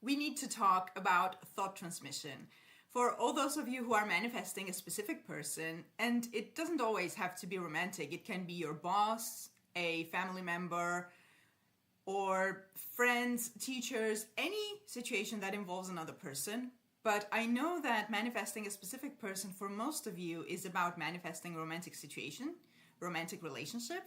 we need to talk about thought transmission. For all those of you who are manifesting a specific person, and it doesn't always have to be romantic, it can be your boss, a family member, or friends, teachers, any situation that involves another person. But I know that manifesting a specific person for most of you is about manifesting a romantic situation, romantic relationship.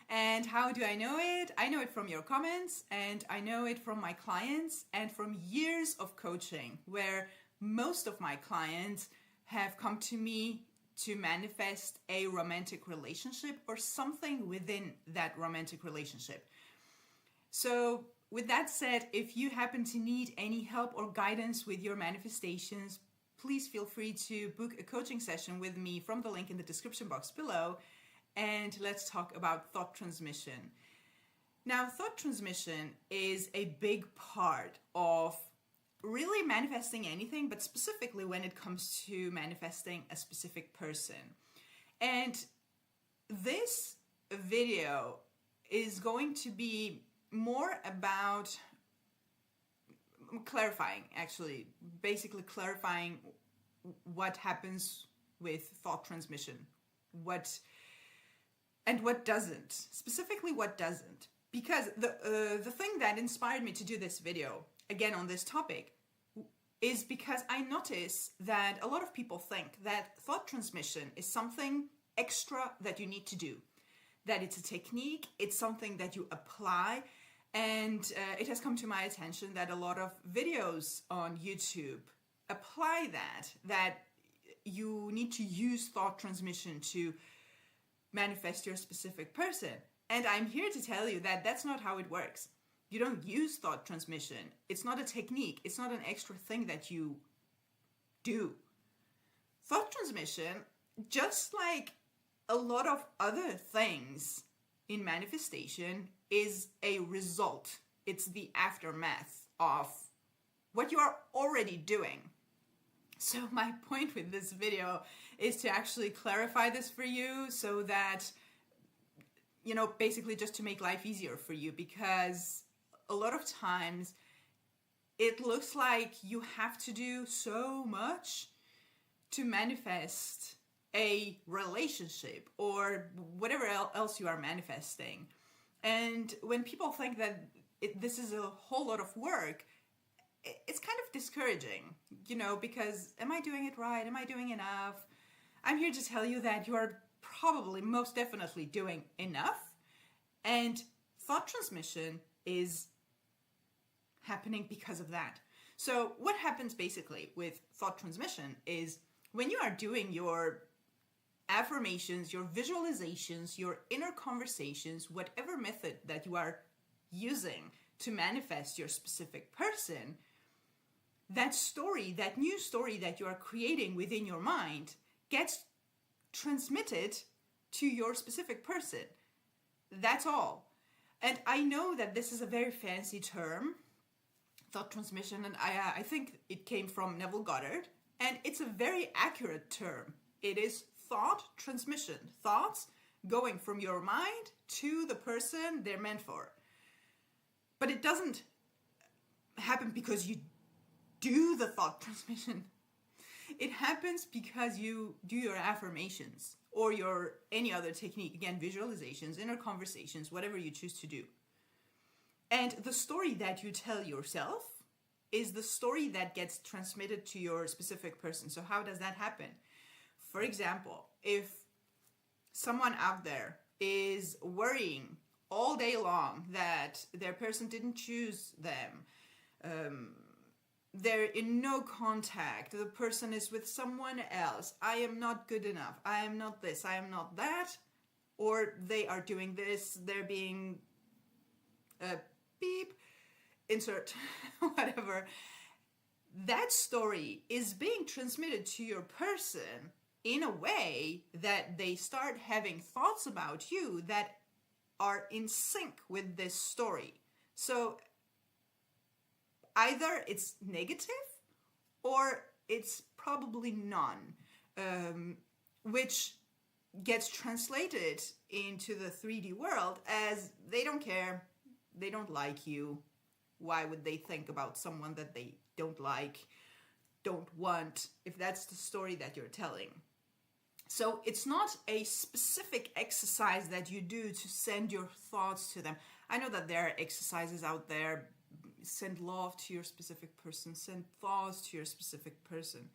And how do I know it? I know it from your comments, and I know it from my clients and from years of coaching, where most of my clients have come to me to manifest a romantic relationship or something within that romantic relationship. So with that said, if you happen to need any help or guidance with your manifestations, please feel free to book a coaching session with me from the link in the description box below, and let's talk about thought transmission. Now, thought transmission is a big part of really manifesting anything, but specifically when it comes to manifesting a specific person. And this video is going to be more about clarifying, basically clarifying what happens with thought transmission, what doesn't, specifically what doesn't. Because the thing that inspired me to do this video, again on this topic, is because I notice that a lot of people think that thought transmission is something extra that you need to do, that it's a technique, it's something that you apply, and it has come to my attention that a lot of videos on YouTube apply that you need to use thought transmission to manifest your specific person. And I'm here to tell you that that's not how it works. You don't use thought transmission. It's not a technique. It's not an extra thing that you do. Thought transmission, just like a lot of other things in manifestation, is a result. It's the aftermath of what you are already doing. So my point with this video is to actually clarify this for you so that, basically just to make life easier for you, because a lot of times it looks like you have to do so much to manifest a relationship or whatever else you are manifesting. And when people think that this is a whole lot of work, it's kind of discouraging, because am I doing it right? Am I doing enough? I'm here to tell you that you are probably most definitely doing enough. And thought transmission is happening because of that. So what happens basically with thought transmission is when you are doing your affirmations, your visualizations, your inner conversations, whatever method that you are using to manifest your specific person, that story, that new story that you are creating within your mind gets transmitted to your specific person. That's all. And I know that this is a very fancy term, thought transmission, and I think it came from Neville Goddard, and it's a very accurate term. It is thought transmission, thoughts going from your mind to the person they're meant for. But it doesn't happen because you do the thought transmission. It happens because you do your affirmations or your any other technique, again, visualizations, inner conversations, whatever you choose to do. And the story that you tell yourself is the story that gets transmitted to your specific person. So how does that happen? For example, if someone out there is worrying all day long that their person didn't choose them, they're in no contact, the person is with someone else, I am not good enough, I am not this, I am not that, or they are doing this, they're being beep, insert whatever, that story is being transmitted to your person in a way that they start having thoughts about you that are in sync with this story. So either it's negative or it's probably none, which gets translated into the 3D world as they don't care, they don't like you, Why would they think about someone that they don't like, don't want, if that's the story that you're telling? So it's not a specific exercise that you do to send your thoughts to them. I know that there are exercises out there. Send love to your specific person, send thoughts to your specific person.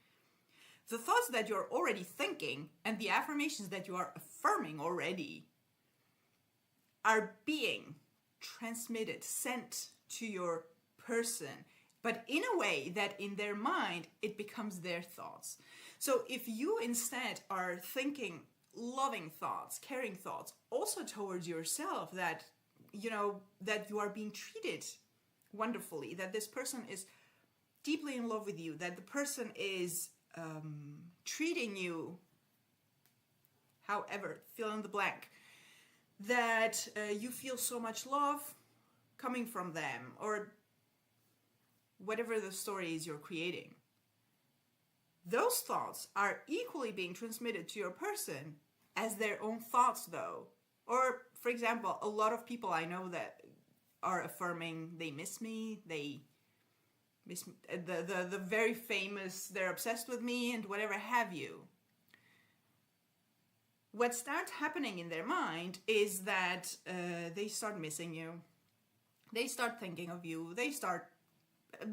The thoughts that you're already thinking and the affirmations that you are affirming already are being transmitted, sent to your person, but in a way that in their mind, it becomes their thoughts. So if you instead are thinking loving thoughts, caring thoughts, also towards yourself, that, you know, that you are being treated wonderfully, that this person is deeply in love with you, that the person is treating you however, fill in the blank, that you feel so much love coming from them, or whatever the story is you're creating. Those thoughts are equally being transmitted to your person as their own thoughts, though. Or, for example, a lot of people I know that are affirming they miss me, they miss the very famous, they're obsessed with me, and whatever have you. What starts happening in their mind is that they start missing you. They start thinking of you. They start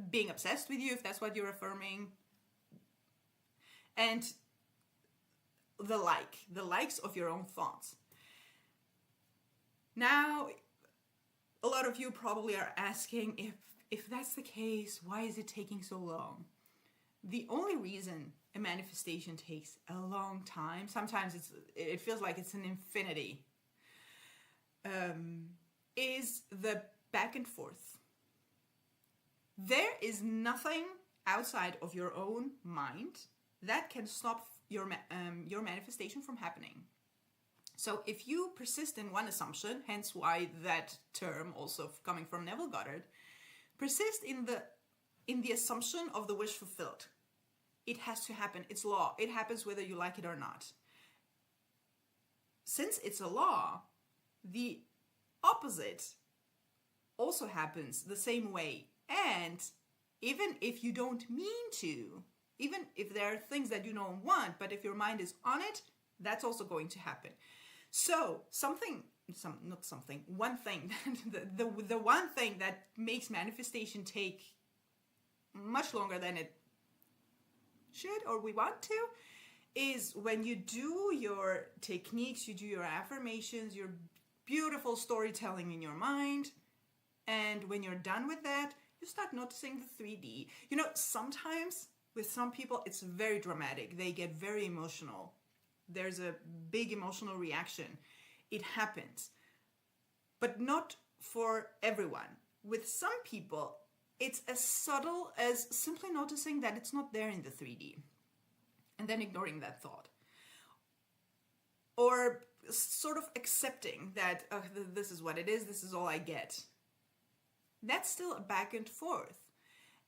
being obsessed with you, if that's what you're affirming. And the likes of your own thoughts. Now, a lot of you probably are asking, if that's the case, why is it taking so long? The only reason a manifestation takes a long time, sometimes it feels like it's an infinity, is the back and forth. There is nothing outside of your own mind that can stop your manifestation from happening. So if you persist in one assumption, hence why that term also coming from Neville Goddard, persist in the assumption of the wish fulfilled. It has to happen. It's law. It happens whether you like it or not. Since it's a law, the opposite also happens the same way. And even if you don't mean to, even if there are things that you don't want, but if your mind is on it, that's also going to happen. So one thing, the one thing that makes manifestation take much longer than it should or we want to, is when you do your techniques, you do your affirmations, your beautiful storytelling in your mind, and when you're done with that, you start noticing the 3D. You know, sometimes with some people, it's very dramatic. They get very emotional. There's a big emotional reaction. It happens. But not for everyone. With some people, it's as subtle as simply noticing that it's not there in the 3D and then ignoring that thought. Or sort of accepting that this is what it is, this is all I get. That's still a back and forth.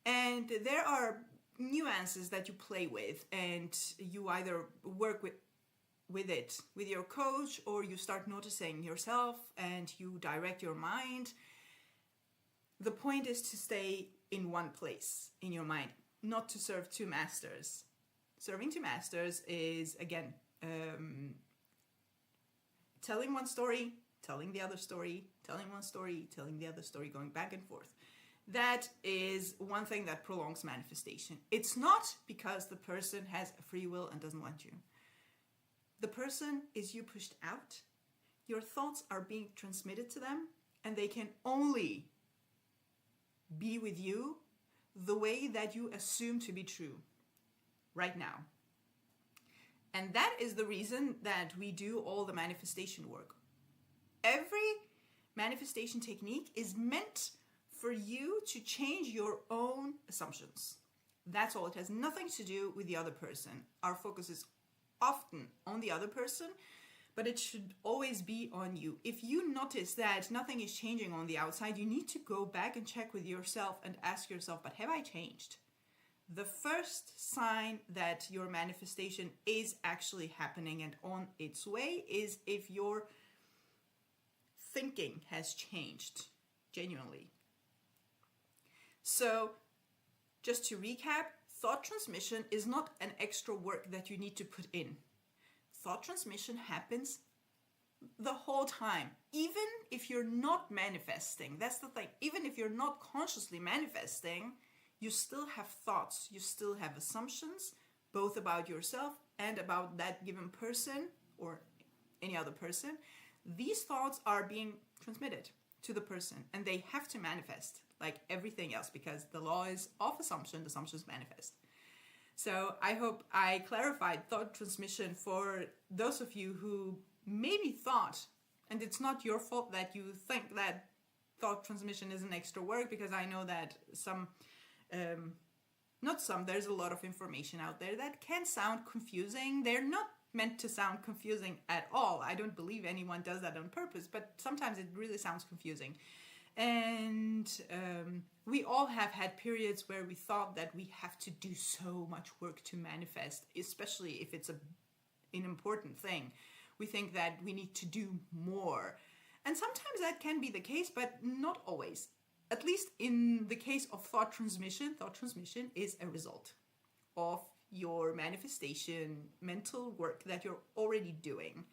And there are nuances that you play with, and you either work with it with your coach, or you start noticing yourself and you direct your mind. The point is to stay in one place in your mind, not to serve two masters. Serving two masters is, again, telling one story, telling the other story, telling one story, telling the other story, going back and forth. That is one thing that prolongs manifestation. It's not because the person has a free will and doesn't want you. The person is you pushed out. Your thoughts are being transmitted to them, and they can only be with you the way that you assume to be true right now. And that is the reason that we do all the manifestation work. Every manifestation technique is meant for you to change your own assumptions. That's all. It has nothing to do with the other person. Our focus is often on the other person, but it should always be on you. If you notice that nothing is changing on the outside, you need to go back and check with yourself and ask yourself, but have I changed? The first sign that your manifestation is actually happening and on its way is if your thinking has changed genuinely. So just to recap, thought transmission is not an extra work that you need to put in. Thought transmission happens the whole time, even if you're not manifesting. That's the thing. Even if you're not consciously manifesting, you still have thoughts, you still have assumptions, both about yourself and about that given person or any other person. These thoughts are being transmitted to the person, and they have to manifest like everything else, because the law is of assumption, assumptions manifest. So I hope I clarified thought transmission for those of you who maybe thought, and it's not your fault that you think that thought transmission is an extra work, because I know that there's a lot of information out there that can sound confusing. They're not meant to sound confusing at all. I don't believe anyone does that on purpose, but sometimes it really sounds confusing. And we all have had periods where we thought that we have to do so much work to manifest, especially if it's an important thing. We think that we need to do more. And sometimes that can be the case, but not always. At least in the case of thought transmission is a result of your manifestation, mental work that you're already doing.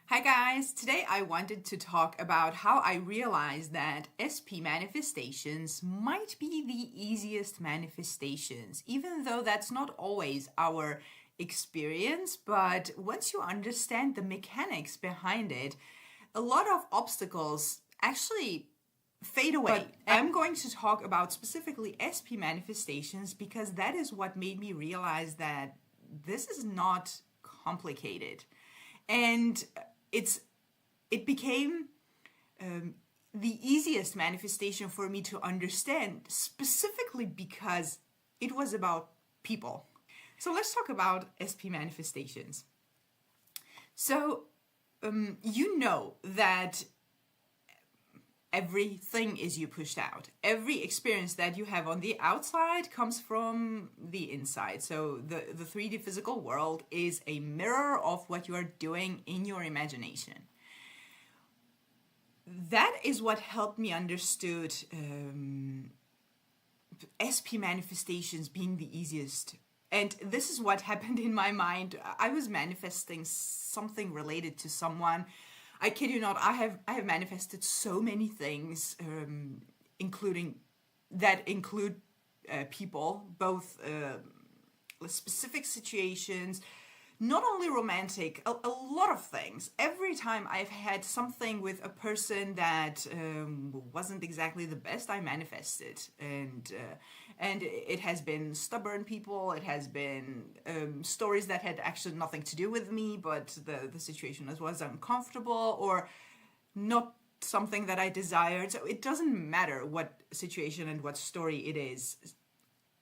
Hi guys, today I wanted to talk about how I realized that SP manifestations might be the easiest manifestations, even though that's not always our experience. But once you understand the mechanics behind it, a lot of obstacles actually fade away. But I'm going to talk about specifically SP manifestations because that is what made me realize that this is not complicated. And it became the easiest manifestation for me to understand, specifically because it was about people. So let's talk about SP manifestations. So you know that everything is you pushed out. Every experience that you have on the outside comes from the inside. So the 3D physical world is a mirror of what you are doing in your imagination. That is what helped me understood SP manifestations being the easiest. And this is what happened in my mind. I was manifesting something related to someone. I kid you not, I have manifested so many things, include people, both specific situations, not only romantic, a lot of things. Every time I've had something with a person that wasn't exactly the best, I manifested. And it has been stubborn people, it has been stories that had actually nothing to do with me, but the situation was uncomfortable or not something that I desired. So it doesn't matter what situation and what story it is.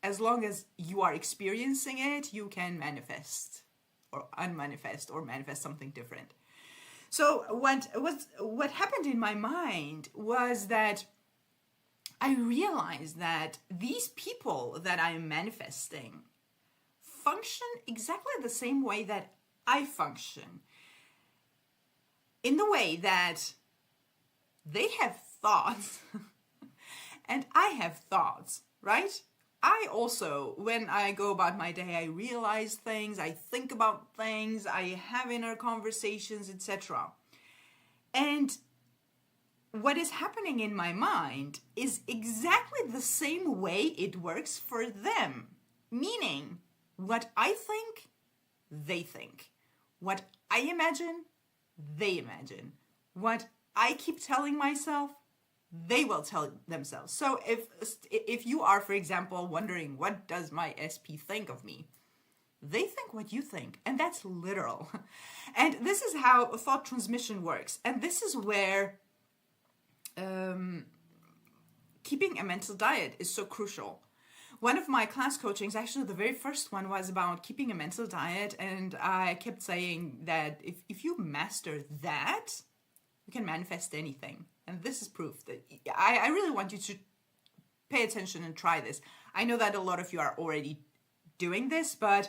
As long as you are experiencing it, you can manifest or unmanifest or manifest something different. So what happened in my mind was that I realized that these people that I am manifesting function exactly the same way that I function. In the way that they have thoughts and I have thoughts, right? I also, when I go about my day, I realize things, I think about things, I have inner conversations, etc. And what is happening in my mind is exactly the same way it works for them. Meaning, what I think, they think. What I imagine, they imagine. What I keep telling myself, they will tell themselves. So if you are, for example, wondering, what does my SP think of me? They think what you think, and that's literal. And this is how thought transmission works. And this is where keeping a mental diet is so crucial. One of my class coachings, actually the very first one, was about keeping a mental diet, and I kept saying that if you master that, you can manifest anything. And this is proof that I really want you to pay attention and try this. I know that a lot of you are already doing this, but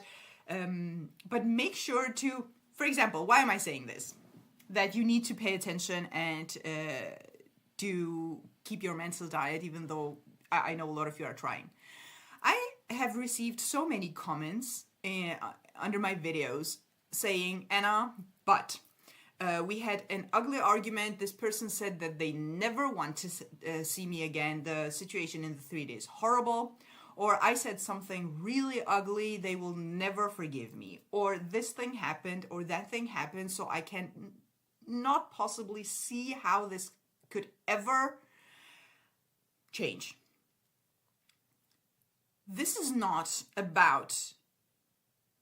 make sure to, for example, why am I saying this? That you need to pay attention and to keep your mental diet, even though I know a lot of you are trying. I have received so many comments under my videos saying, Anna, but we had an ugly argument. This person said that they never want to see me again. The situation in the 3D is horrible. Or I said something really ugly. They will never forgive me. Or this thing happened or that thing happened. So I can not possibly see how this could ever change. This is not about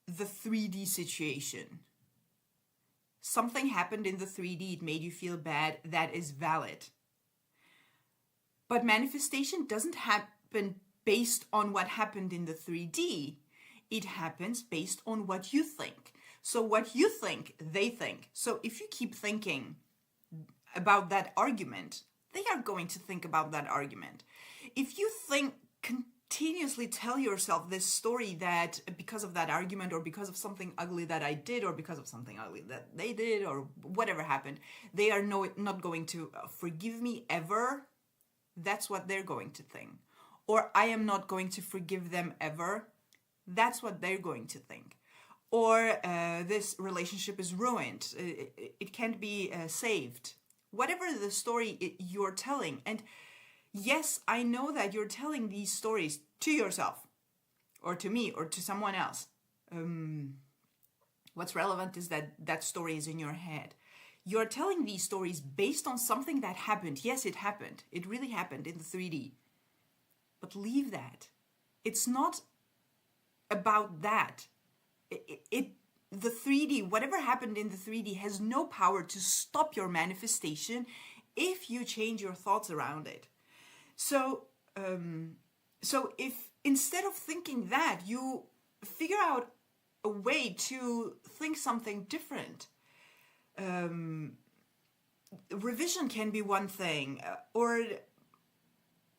the 3D situation. Something happened in the 3D, it made you feel bad, that is valid. But manifestation doesn't happen based on what happened in the 3D. It happens based on what you think. So what you think, they think. So if you keep thinking about that argument, they are going to think about that argument. If you continuously tell yourself this story that because of that argument or because of something ugly that I did or because of something ugly that they did or whatever happened, they are not going to forgive me ever, that's what they're going to think. Or I am not going to forgive them ever, that's what they're going to think. Or this relationship is ruined, it can't be saved. Whatever the story you're telling. And yes, I know that you're telling these stories to yourself or to me or to someone else. What's relevant is that that story is in your head. You're telling these stories based on something that happened. Yes, it happened. It really happened in the 3D. But leave that. It's not about that. The 3D, whatever happened in the 3D has no power to stop your manifestation if you change your thoughts around it. So if instead of thinking that, you figure out a way to think something different, revision can be one thing, or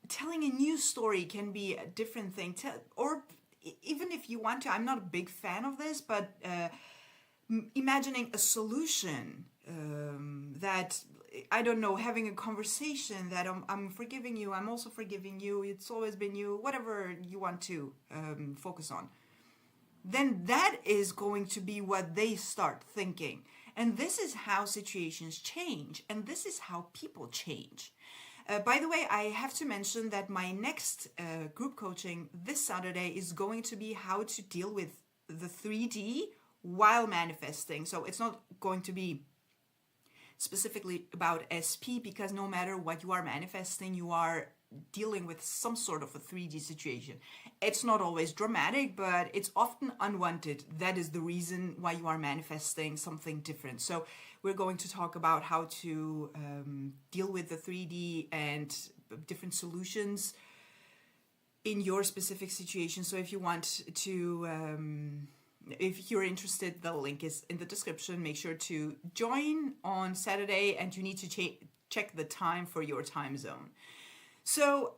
telling a new story can be a different thing, or even if you want to, I'm not a big fan of this, but imagining a solution that, I don't know, having a conversation that I'm forgiving you, I'm also forgiving you, it's always been you, whatever you want to focus on, then that is going to be what they start thinking. And this is how situations change, and this is how people change. By the way, I have to mention that my next group coaching this Saturday is going to be how to deal with the 3D while manifesting. So it's not going to be specifically about SP, because no matter what you are manifesting, you are dealing with some sort of a 3D situation. It's not always dramatic, but it's often unwanted. That is the reason why you are manifesting something different. So we're going to talk about how to deal with the 3D and different solutions in your specific situation. So if you want to, if you're interested, the link is in the description. Make sure to join on Saturday, and you need to check the time for your time zone. So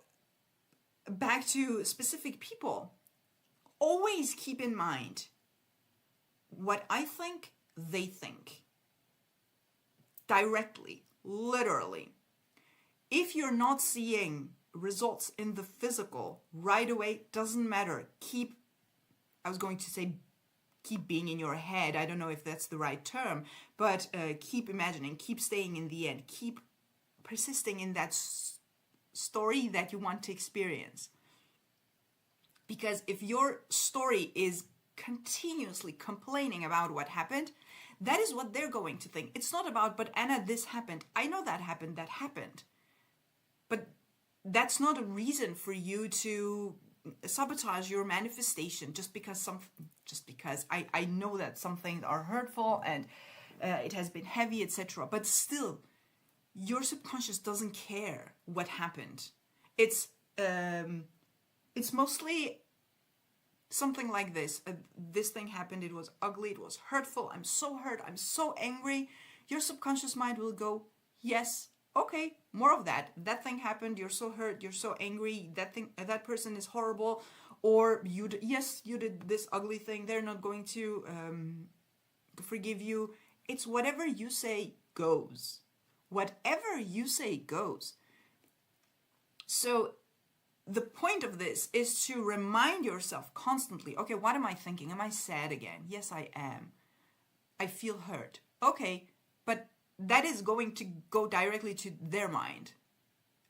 back to specific people, always keep in mind what I think, they think. Directly, literally. If you're not seeing results in the physical right away, doesn't matter. Keep being in your head. I don't know if that's the right term, but keep imagining, keep staying in the end, keep persisting in that story that you want to experience. Because if your story is continuously complaining about what happened, that is what they're going to think. It's not about, but Anna, this happened. I know that happened. But that's not a reason for you to sabotage your manifestation just because I know that some things are hurtful and it has been heavy, etc. But still, your subconscious doesn't care what happened. It's mostly something like this. This thing happened, it was ugly, it was hurtful, I'm so hurt, I'm so angry. Your subconscious mind will go, yes, okay, more of that. That thing happened, you're so hurt, you're so angry, that person is horrible, or you did this ugly thing, they're not going to forgive you. It's whatever you say goes. Whatever you say goes. So the point of this is to remind yourself constantly, okay, what am I thinking? Am I sad again? Yes, I am. I feel hurt. Okay, but that is going to go directly to their mind.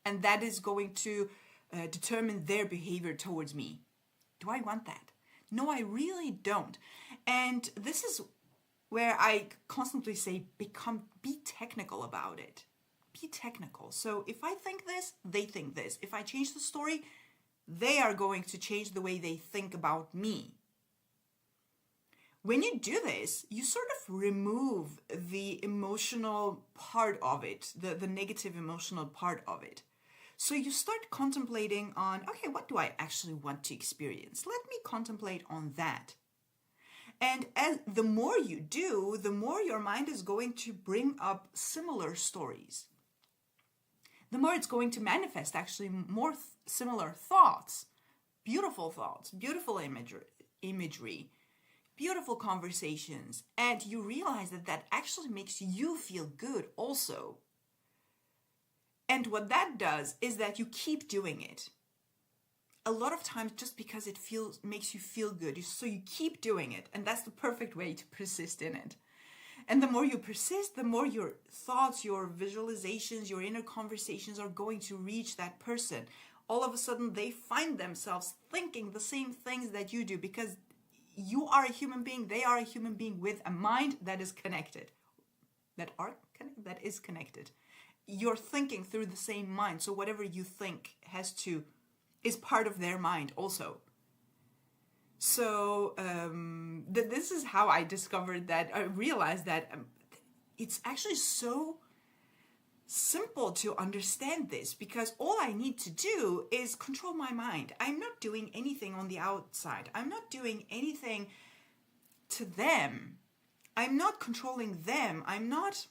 And that is going to determine their behavior towards me. Do I want that? No, I really don't. And this is where I constantly say, be technical about it. Be technical. So if I think this, they think this. If I change the story, they are going to change the way they think about me. When you do this, you sort of remove the emotional part of it, the negative emotional part of it. So you start contemplating on, okay, what do I actually want to experience? Let me contemplate on that. And the more you do, the more your mind is going to bring up similar stories. The more it's going to manifest actually more similar thoughts, beautiful imagery, beautiful conversations. And you realize that actually makes you feel good also. And what that does is that you keep doing it. A lot of times just because it makes you feel good. So you keep doing it. And that's the perfect way to persist in it. And the more you persist, the more your thoughts, your visualizations, your inner conversations are going to reach that person. All of a sudden, they find themselves thinking the same things that you do because you are a human being. They are a human being with a mind that is connected. That is connected. You're thinking through the same mind. So whatever you think is part of their mind also. So this is how I discovered that. I realized that it's actually so simple to understand this because all I need to do is control my mind. I'm not doing anything on the outside. I'm not doing anything to them. I'm not controlling them. I'm not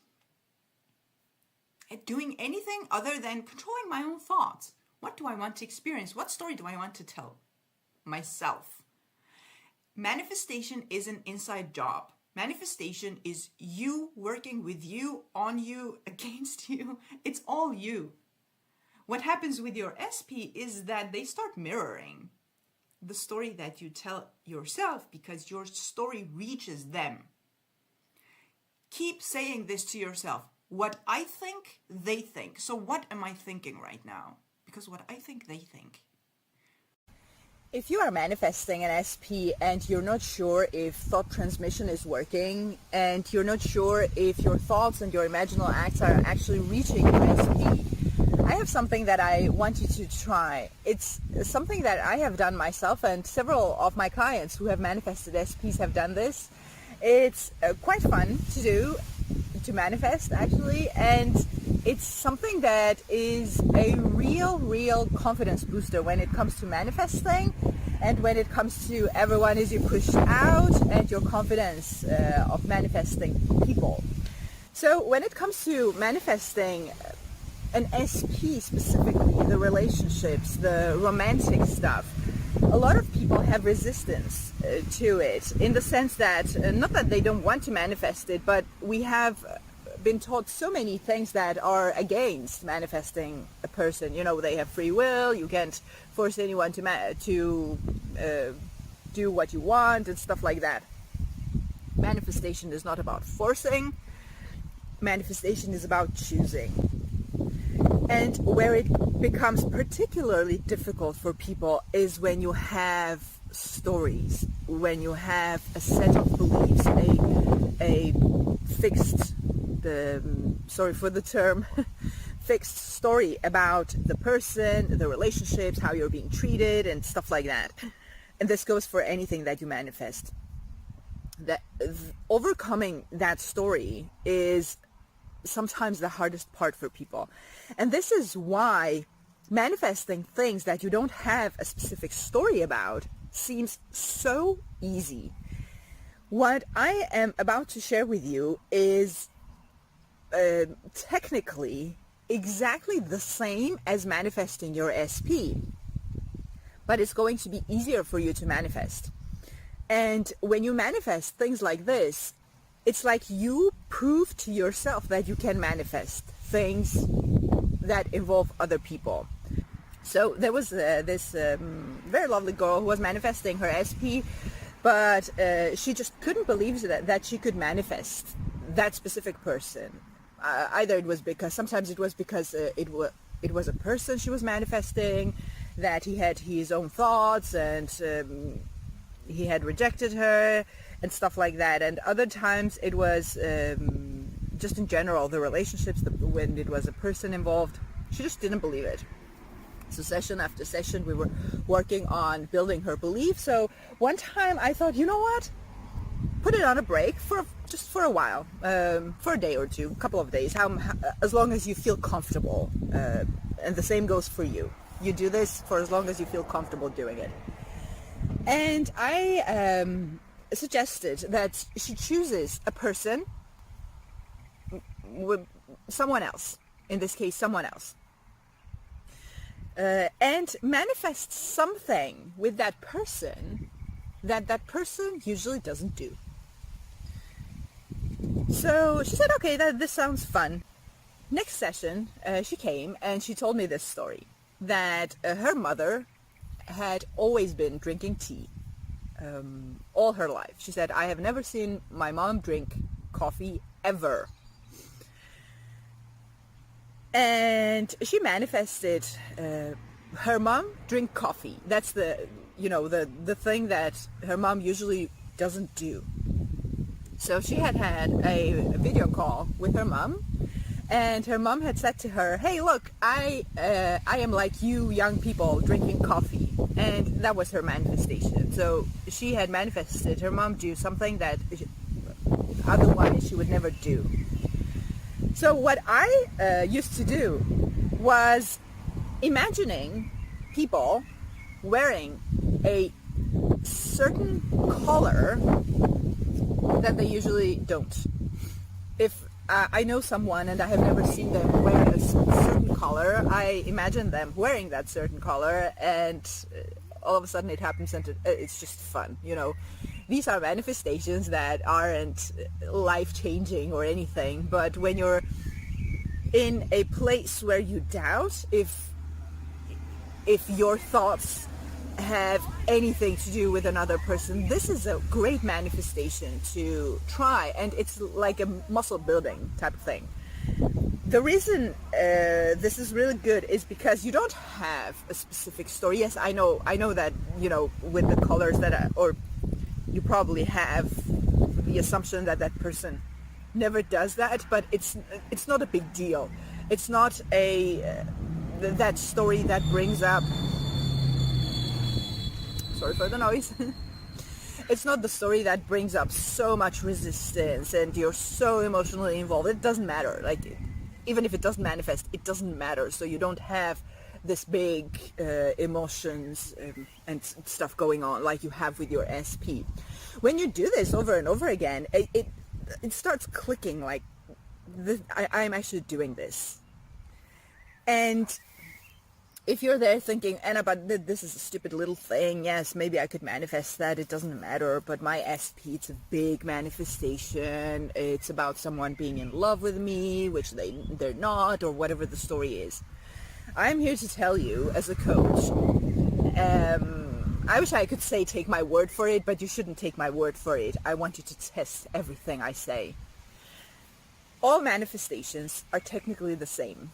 doing anything other than controlling my own thoughts. What do I want to experience? What story do I want to tell myself? Manifestation is an inside job. Manifestation is you working with you, on you, against you. It's all you. What happens with your SP is that they start mirroring the story that you tell yourself because your story reaches them. Keep saying this to yourself. What I think, they think. So what am I thinking right now? Because what I think, they think. If you are manifesting an SP and you're not sure if thought transmission is working and you're not sure if your thoughts and your imaginal acts are actually reaching your SP, I have something that I want you to try. It's something that I have done myself and several of my clients who have manifested SPs have done this. It's quite fun to do, to manifest actually, and it's something that is a real confidence booster when it comes to manifesting and when it comes to everyone as you push out and your confidence of manifesting people. So when it comes to manifesting an SP specifically, the relationships, the romantic stuff, a lot of people have resistance to it in the sense that, not that they don't want to manifest it, but we have been taught so many things that are against manifesting a person. You know, they have free will, you can't force anyone to do what you want and stuff like that. Manifestation is not about forcing. Manifestation is about choosing. And where it becomes particularly difficult for people is when you have stories, when you have a set of beliefs, a fixed, sorry for the term, fixed story about the person, the relationships, how you're being treated and stuff like that. And this goes for anything that you manifest. That overcoming that story is sometimes the hardest part for people. And this is why manifesting things that you don't have a specific story about seems so easy. What I am about to share with you is technically exactly the same as manifesting your SP, but it's going to be easier for you to manifest. And when you manifest things like this, it's like you prove to yourself that you can manifest things that involve other people. So there was this very lovely girl who was manifesting her SP, but she just couldn't believe that she could manifest that specific person. Either it was because, sometimes it was because it was a person she was manifesting, that he had his own thoughts and he had rejected her and stuff like that. And other times it was just in general, the relationships, when it was a person involved, she just didn't believe it. So session after session, we were working on building her belief. So one time I thought, you know what? Put it on a break just for a while, for a day or two, a couple of days, as long as you feel comfortable. And the same goes for you. You do this for as long as you feel comfortable doing it. And I suggested that she chooses a person, with someone else, in this case, someone else. And manifest something with that person that person usually doesn't do. So she said, okay, this sounds fun. Next session, she came and she told me this story, that her mother had always been drinking tea all her life. She said, I have never seen my mom drink coffee ever. And she manifested her mom drink coffee. That's the thing that her mom usually doesn't do. So she had a video call with her mom, and her mom had said to her, hey, look, I am like you young people drinking coffee. And that was her manifestation. So she had manifested her mom do something that otherwise she would never do. So what I used to do was imagining people wearing a certain color that they usually don't. If I know someone and I have never seen them wear a certain color, I imagine them wearing that certain color, and all of a sudden it happens, and it's just fun, you know. These are manifestations that aren't life-changing or anything, but when you're in a place where you doubt if your thoughts have anything to do with another person, this is a great manifestation to try, and it's like a muscle building type of thing. The reason this is really good is because you don't have a specific story. Yes, I know that, you know, with the colors or you probably have the assumption that that person never does that, but it's not a big deal. It's not that story that brings up, sorry for the noise, it's not the story that brings up so much resistance and you're so emotionally involved. It doesn't matter. Like, even if it doesn't manifest, it doesn't matter. So you don't have this big emotions and stuff going on like you have with your SP. When you do this over and over again, it starts clicking, like, I'm actually doing this. And if you're there thinking, Anna, but this is a stupid little thing, yes, maybe I could manifest that, it doesn't matter, but my SP, it's a big manifestation, it's about someone being in love with me, which they're not, or whatever the story is. I'm here to tell you, as a coach, I wish I could say take my word for it, but you shouldn't take my word for it. I want you to test everything I say. All manifestations are technically the same.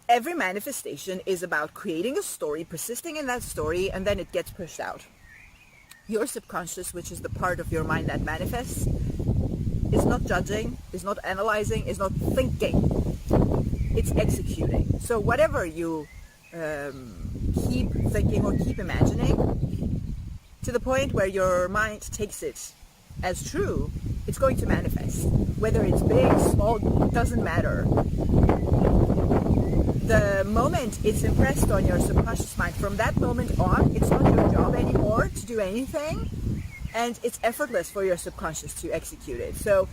Every manifestation is about creating a story, persisting in that story, and then it gets pushed out. Your subconscious, which is the part of your mind that manifests, is not judging, is not analyzing, is not thinking. It's executing. So whatever you keep thinking or keep imagining, to the point where your mind takes it as true, it's going to manifest. Whether it's big, small, doesn't matter. The moment it's impressed on your subconscious mind, from that moment on, it's not your job anymore to do anything, and it's effortless for your subconscious to execute it. So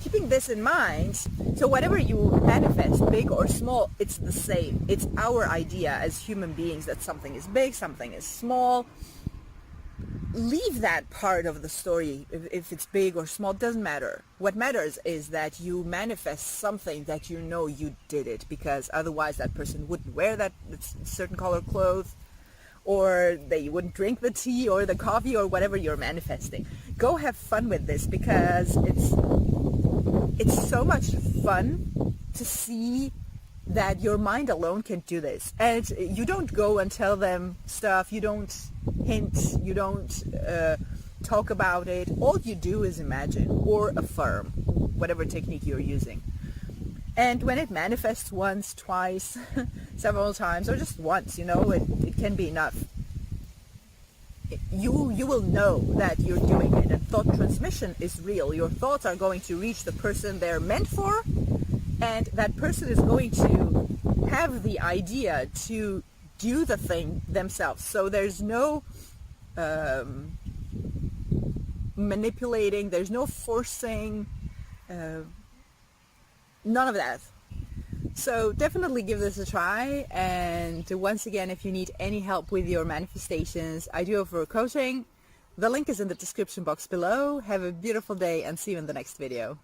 keeping this in mind, so whatever you manifest, big or small, it's the same. It's our idea as human beings that something is big, something is small. leave that part of the story. If it's big or small, doesn't matter. What matters is that you manifest something that you know you did it, because otherwise that person wouldn't wear that certain color clothes, or they wouldn't drink the tea or the coffee or whatever you're manifesting. Go have fun with this, because it's so much fun to see that your mind alone can do this. And you don't go and tell them stuff, you don't hint, you don't talk about it. All you do is imagine or affirm, whatever technique you're using. And when it manifests once, twice, several times, or just once, it can be enough. You will know that you're doing it, and thought transmission is real. Your thoughts are going to reach the person they're meant for, and that person is going to have the idea to do the thing themselves. So there's no manipulating, there's no forcing, none of that. So definitely give this a try. And once again, if you need any help with your manifestations, I do offer coaching. The link is in the description box below. Have a beautiful day and see you in the next video.